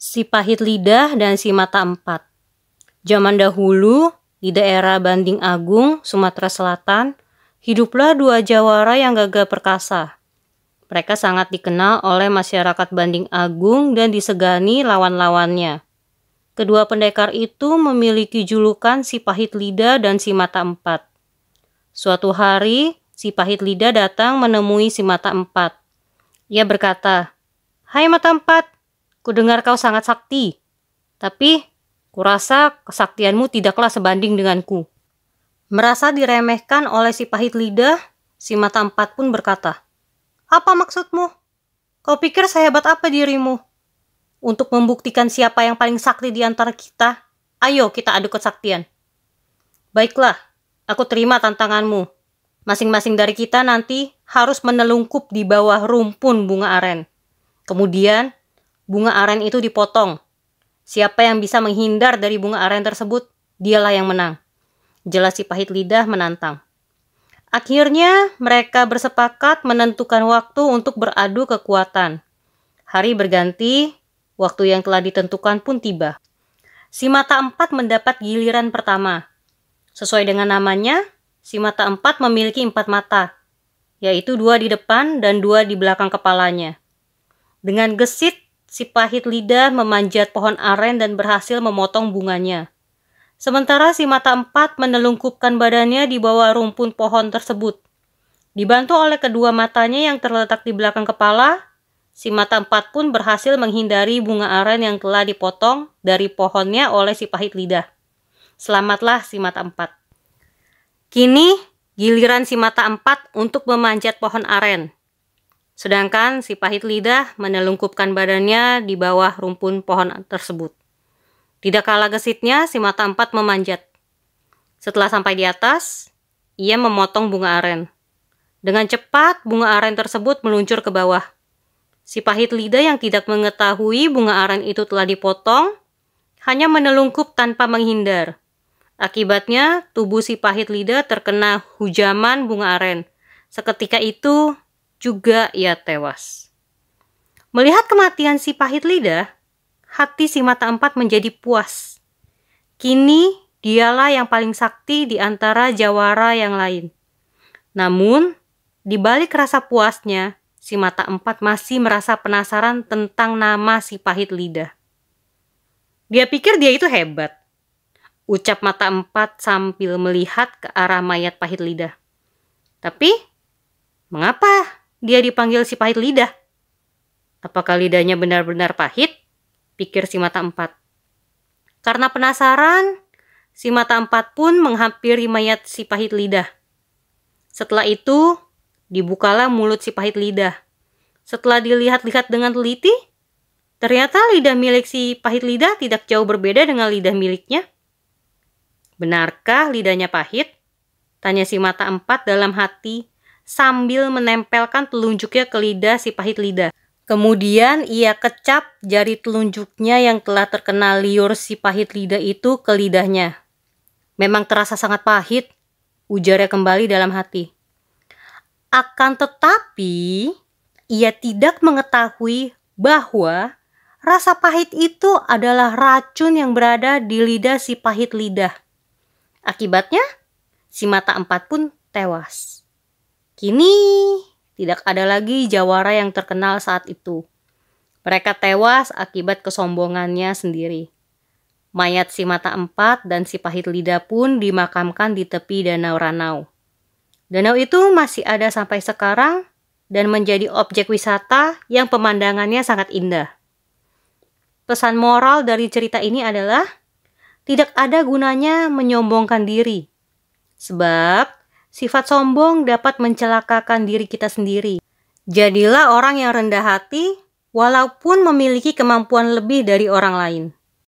Si pahit lidah dan si mata empat. Zaman dahulu, di daerah Banding Agung, Sumatera Selatan, hiduplah dua jawara yang gagah perkasa. Mereka sangat dikenal oleh masyarakat Banding Agung dan disegani lawan-lawannya. Kedua pendekar itu memiliki julukan si pahit lidah dan si mata empat. Suatu hari, si pahit lidah datang menemui si mata empat. Ia berkata, "Hai mata empat, kudengar kau sangat sakti, tapi kurasa kesaktianmu tidaklah sebanding denganku." Merasa diremehkan oleh si pahit lidah, si mata empat pun berkata, "Apa maksudmu? Kau pikir sehebat apa dirimu? Untuk membuktikan siapa yang paling sakti di antara kita, ayo kita adu kesaktian." "Baiklah, aku terima tantanganmu. Masing-masing dari kita nanti harus menelungkup di bawah rumpun bunga aren. Kemudian, bunga aren itu dipotong. Siapa yang bisa menghindar dari bunga aren tersebut, dialah yang menang." Jelas si pahit lidah menantang. Akhirnya, mereka bersepakat menentukan waktu untuk beradu kekuatan. Hari berganti, waktu yang telah ditentukan pun tiba. Si mata empat mendapat giliran pertama. Sesuai dengan namanya, si mata empat memiliki 4 mata, yaitu 2 di depan dan 2 di belakang kepalanya. Dengan gesit, si pahit lidah memanjat pohon aren dan berhasil memotong bunganya. Sementara si mata empat menelungkupkan badannya di bawah rumpun pohon tersebut. Dibantu oleh kedua matanya yang terletak di belakang kepala, si mata empat pun berhasil menghindari bunga aren yang telah dipotong dari pohonnya oleh si pahit lidah. Selamatlah si mata empat. Kini, giliran si mata empat untuk memanjat pohon aren. Sedangkan si pahit lidah menelungkupkan badannya di bawah rumpun pohon tersebut. Tidak kalah gesitnya, si mata empat memanjat. Setelah sampai di atas, ia memotong bunga aren. Dengan cepat, bunga aren tersebut meluncur ke bawah. Si pahit lidah yang tidak mengetahui bunga aren itu telah dipotong, hanya menelungkup tanpa menghindar. Akibatnya, tubuh si pahit lidah terkena hujaman bunga aren. Seketika itu, juga ia tewas. Melihat kematian si pahit lidah, hati si mata empat menjadi puas. Kini, dialah yang paling sakti di antara jawara yang lain. Namun, di balik rasa puasnya, si mata empat masih merasa penasaran tentang nama si pahit lidah. Dia pikir dia itu hebat, ucap mata empat sambil melihat ke arah mayat pahit lidah. Tapi, mengapa dia dipanggil si pahit lidah? Apakah lidahnya benar-benar pahit? Pikir si mata empat. Karena penasaran, si mata empat pun menghampiri mayat si pahit lidah. Setelah itu, dibukalah mulut si pahit lidah. Setelah dilihat-lihat dengan teliti, ternyata lidah milik si pahit lidah tidak jauh berbeda dengan lidah miliknya. "Benarkah lidahnya pahit?" tanya si mata empat dalam hati sambil menempelkan telunjuknya ke lidah si pahit lidah. Kemudian ia kecap jari telunjuknya yang telah terkena liur si pahit lidah itu ke lidahnya. "Memang terasa sangat pahit," ujarnya kembali dalam hati. Akan tetapi, ia tidak mengetahui bahwa rasa pahit itu adalah racun yang berada di lidah si pahit lidah. Akibatnya, si mata empat pun tewas. Kini, tidak ada lagi jawara yang terkenal saat itu. Mereka tewas akibat kesombongannya sendiri. Mayat si mata empat dan si pahit lidah pun dimakamkan di tepi danau Ranau. Danau itu masih ada sampai sekarang dan menjadi objek wisata yang pemandangannya sangat indah. Pesan moral dari cerita ini adalah, tidak ada gunanya menyombongkan diri. Sebab, sifat sombong dapat mencelakakan diri kita sendiri. Jadilah orang yang rendah hati, walaupun memiliki kemampuan lebih dari orang lain.